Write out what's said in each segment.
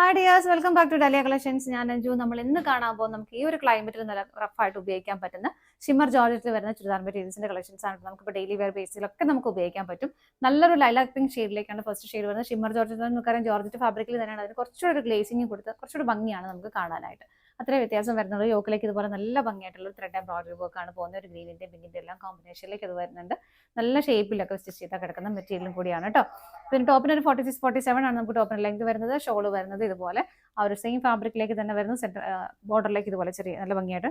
Hi dears, welcome back to Dahlia collections. ഞാൻ അഞ്ജു. നമ്മൾ ഇന്ന് കാണാൻ പോകുന്നത് നമുക്ക് ഈ ഒരു ക്ലൈമറ്റിൽ നല്ല റഫായിട്ട് ഉപയോഗിക്കാൻ പറ്റുന്ന ഷിമ്മർ ജോർജറ്റിൽ വരുന്ന ചുരിദാർ മെറ്റീരിയൽസിന്റെ കളക്ഷൻസ് ആണ്. നമുക്കിപ്പോൾ ഡെയിലി വെയർ ബേസിലൊക്കെ നമുക്ക് ഉപയോഗിക്കാൻ പറ്റും. നല്ലൊരു ലൈലാക് പിങ്ക് ഷെയ്ഡിലേക്കാണ് ഫസ്റ്റ് ഷെയ്ഡ് വരുന്നത്. ഷിമ്മർ ജോർജറ്റ് നമുക്കറിയാം, ജോർജറ്റ് ഫാബ്രിക്കിൽ തന്നെയാണ്. അതിന് കുറച്ചുകൂടി ഗ്ലേസിംഗ് കൊടുത്ത് കുറച്ചുകൂടി ഭംഗിയാണ് നമുക്ക് കാണാനായിട്ട്. അത്രയും വ്യത്യാസം വരുന്നത്. യോക്കിലേക്ക് ഇതുപോലെ നല്ല ഭംഗിയായിട്ടുള്ള ഒരു ത്രെഡ് എംബ്രോയിഡറി വർക്ക് ആണ് പോകുന്നത്. ഒരു ഗ്രീനിന്റെ പിങ്കിന്റെ എല്ലാം കോമ്പിനേഷനിലേക്ക് ഇത് വരുന്നുണ്ട്. നല്ല ഷേപ്പിലൊക്കെ സ്റ്റിച്ച് ചെയ്താൽ കിടക്കുന്ന മെറ്റീരിയലും കൂടിയാണ് കേട്ടോ. പിന്നെ ടോപ്പിന് ഒരു 46-47 ആണ് നമുക്ക് ടോപ്പിന് ലെങ്ത് വരുന്നത്. ഷോള് വരുന്നത് ഇതുപോലെ ആ ഒരു സെയിം ഫാബ്രിക്കിലേക്ക് തന്നെ വരുന്നു. സെന്റർ ബോർഡറിലേക്ക് ഇതുപോലെ ചെറിയ നല്ല ഭംഗിയായിട്ട്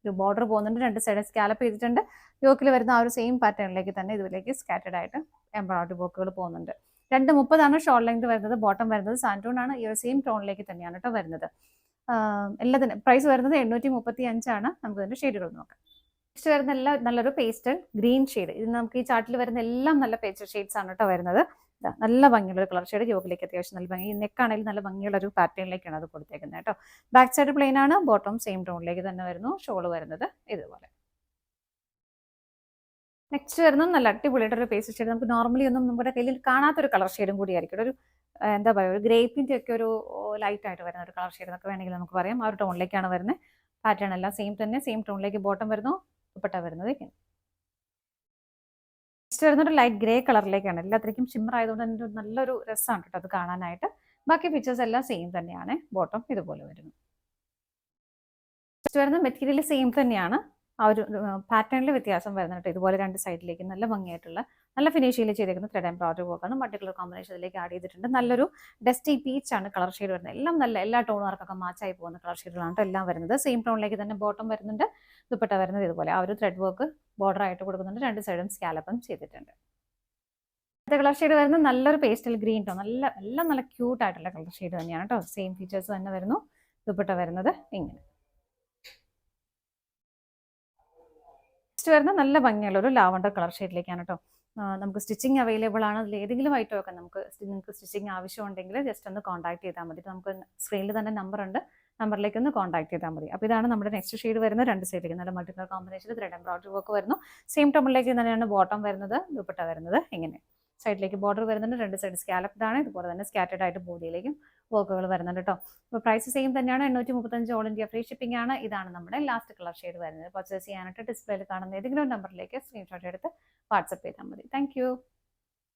ഒരു ബോർഡർ പോകുന്നുണ്ട്. രണ്ട് സൈഡ് സ്കാലപ്പ് ചെയ്തിട്ടുണ്ട്. യോക്കിൽ വരുന്ന ആ ഒരു സെയിം പാറ്റേണിലേക്ക് തന്നെ ഇതിലേക്ക് സ്കാറ്റേഡ് ആയിട്ട് എംബ്രോയിഡറി വർക്കുകൾ പോകുന്നുണ്ട്. 2:30 ഷോൾ ലെങ്ത് വരുന്നത്. ബോട്ടം വരുന്നത് സാൻറ്റൂൺ ആണ്. ഈ ഒരു സെയിം ടോണിലേക്ക് തന്നെയാണ് കേട്ടോ വരുന്നത്. എല്ലാത്തിനും പ്രൈസ് വരുന്നത് 835 ആണ്. നമുക്ക് ഇതിന്റെ ഷെയ്ഡുകൾ നോക്കാം. നെക്സ്റ്റ് വരുന്ന എല്ലാം നല്ലൊരു പേസ്റ്റൽ ഗ്രീൻ ഷെയ്ഡ്. ഇത് നമുക്ക് ഈ ചാർട്ടിൽ വരുന്ന എല്ലാം നല്ല പേസ്റ്റൽ ഷെയ്ഡ്സ് ആണ് കേട്ടോ വരുന്നത്. നല്ല ഭംഗിയുള്ള ഒരു കളർ ഷെയ്ഡ്. യോക്കിലേക്ക് അത്യാവശ്യം നല്ല ഭംഗി. നെക്കാണെങ്കിലും നല്ല ഭംഗിയുള്ള ഒരു പാറ്റേണിലേക്കാണ് അത് കൊടുത്തേക്കുന്നത് കേട്ടോ. ബാക്ക് സൈഡ് പ്ലെയിൻ ആണ്. ബോട്ടം സെയിം ടോണിലേക്ക് തന്നെ വരുന്നു. ഷോള് വരുന്നത് ഇതുപോലെ. നെക്സ്റ്റ് വരുന്നത് നല്ല അടിപൊളിയായിട്ടൊരു പേസ്റ്റൽ ഷെയ്ഡ്. നമുക്ക് നോർമലി ഒന്നും നമ്മുടെ കയ്യിൽ കാണാത്തൊരു കളർ ഷെയ്ഡും കൂടിയായിരിക്കും. ഒരു എന്താ പറയുക, ഒരു ഗ്രേപ്പിന്റെ ഒക്കെ ഒരു ലൈറ്റ് ആയിട്ട് വരുന്ന ഒരു കളർ ഷെയ്ഡ് എന്നൊക്കെ വേണമെങ്കിൽ നമുക്ക് പറയാം. ആ ഒരു ടോണിലേക്കാണ് വരുന്നത്. പാറ്റേൺ എല്ലാം സെയിം തന്നെ. സെയിം ടോണിലേക്ക് ബോട്ടം വരുന്നു. ദുപ്പട്ട വരുന്നത് ഇങ്ങനെ. നെക്സ്റ്റ് വരുന്നത് ലൈറ്റ് ഗ്രേ കളറിലേക്കാണ്. എല്ലാത്തിലേക്കും ഷിമ്മർ ആയതുകൊണ്ട് തന്നെ നല്ലൊരു രസമാണ് കേട്ടോ അത് കാണാനായിട്ട്. ബാക്കി ഫീച്ചേഴ്സ് എല്ലാം സെയിം തന്നെയാണ്. ബോട്ടം ഇതുപോലെ വരുന്നു. നെക്സ്റ്റ് വരുന്ന മെറ്റീരിയൽ സെയിം തന്നെയാണ്. ആ ഒരു പാറ്റേണിൽ വ്യത്യാസം വരുന്നുണ്ട്. ഇതുപോലെ രണ്ട് സൈഡിലേക്ക് നല്ല ഭംഗിയായിട്ടുള്ള നല്ല ഫിനിഷിൽ ചെയ്തേക്കുന്ന ത്രെഡ് എംബ്രോയിഡറി വർക്കാണ്. മൾട്ടിക്കുലർ കോമ്പിനേഷൻ ഇതിലേക്ക് ആഡ് ചെയ്തിട്ടുണ്ട്. നല്ലൊരു ഡസ്റ്റി പീച്ച് ആണ് കളർ ഷെയ്ഡ് വരുന്നത്. എല്ലാം നല്ല എല്ലാ ടോണുകാർക്കൊക്കെ മാച്ചായി പോകുന്ന കളർ ഷെയ്ഡുകളാണ് എല്ലാം വരുന്നത്. സെയിം ടോണിലേക്ക് തന്നെ ബോട്ടം വരുന്നുണ്ട്. ദുപ്പട്ട വരുന്നത് ഇതുപോലെ ആ ഒരു ത്രെഡ് വർക്ക് ബോർഡർ ആയിട്ട് കൊടുക്കുന്നുണ്ട്. രണ്ട് സൈഡും സ്കാലപ്പും ചെയ്തിട്ടുണ്ട്. അടുത്ത കളർ ഷെയ്ഡ് വരുന്നത് നല്ലൊരു പേസ്റ്റൽ ഗ്രീൻ ടോൺ. എല്ലാം നല്ല ക്യൂട്ട് ആയിട്ടുള്ള കളർ ഷെയ്ഡ് തന്നെയാണ് കേട്ടോ. സെയിം ഫീച്ചേഴ്സ് തന്നെ വരുന്നു. ദുപ്പട്ട വരുന്നത് ഇങ്ങനെ. നെക്സ്റ്റ് വരുന്ന നല്ല ഭംഗിയുള്ള ഒരു ലാവണ്ടർ കളർ ഷെയ്ഡിലേക്കാണ് കേട്ടോ. നമുക്ക് സ്റ്റിച്ചിങ് അവൈലബിൾ ആണ്. അതിൽ ഏതെങ്കിലും ഐറ്റം ഒക്കെ നിങ്ങൾക്ക് സ്റ്റിച്ചിങ് ആവശ്യമുണ്ടെങ്കിൽ ജസ്റ്റ് ഒന്ന് കോൺടാക്ട് ചെയ്താൽ മതി. നമുക്ക് സ്ക്രീനിൽ തന്നെ നമ്പർ ഉണ്ട്. നമ്പറിലേക്ക് ഒന്ന് കോൺടാക്ട് ചെയ്താൽ മതി. അപ്പോൾ ഇതാണ് നമ്മുടെ നെക്സ്റ്റ് ഷെയ്ഡ് വരുന്നത്. രണ്ട് സൈഡിലേക്ക് നല്ല multi colour combination thread embroidery work വരുന്നു. സെയിം ടോണിലേക്ക് തന്നെയാണ് ബോട്ടം വരുന്നത്. ദുപ്പട്ട വരുന്നത് ഇങ്ങനെ. സൈഡിലേക്ക് ബോർഡർ വരുന്നുണ്ട്. രണ്ട് സൈഡ് സ്കാലപ്ഡ് ആണ്. ഇതുപോലെ തന്നെ സ്കാറ്റേഡ് ആയിട്ട് ബോഡിയിലേക്കും വർക്കുകൾ വരുന്നുണ്ട് കേട്ടോ. അപ്പോൾ പ്രൈസ് സെയിം തന്നെയാണ്. 835 ഓൾ ഇന്ത്യ ഫ്രീ ഷിപ്പിംഗ് ആണ്. ഇതാണ് നമ്മുടെ ലാസ്റ്റ് കളർ ഷെയ്ഡ് വരുന്നത്. പർച്ചേസ് ചെയ്യാനായിട്ട് ഡിസ്പ്ലേയിൽ കാണുന്ന ഏതെങ്കിലും നമ്പറിലേക്ക് സ്ക്രീൻഷോട്ട് എടുത്ത് വാട്സപ്പ് ചെയ്താൽ മതി. താങ്ക്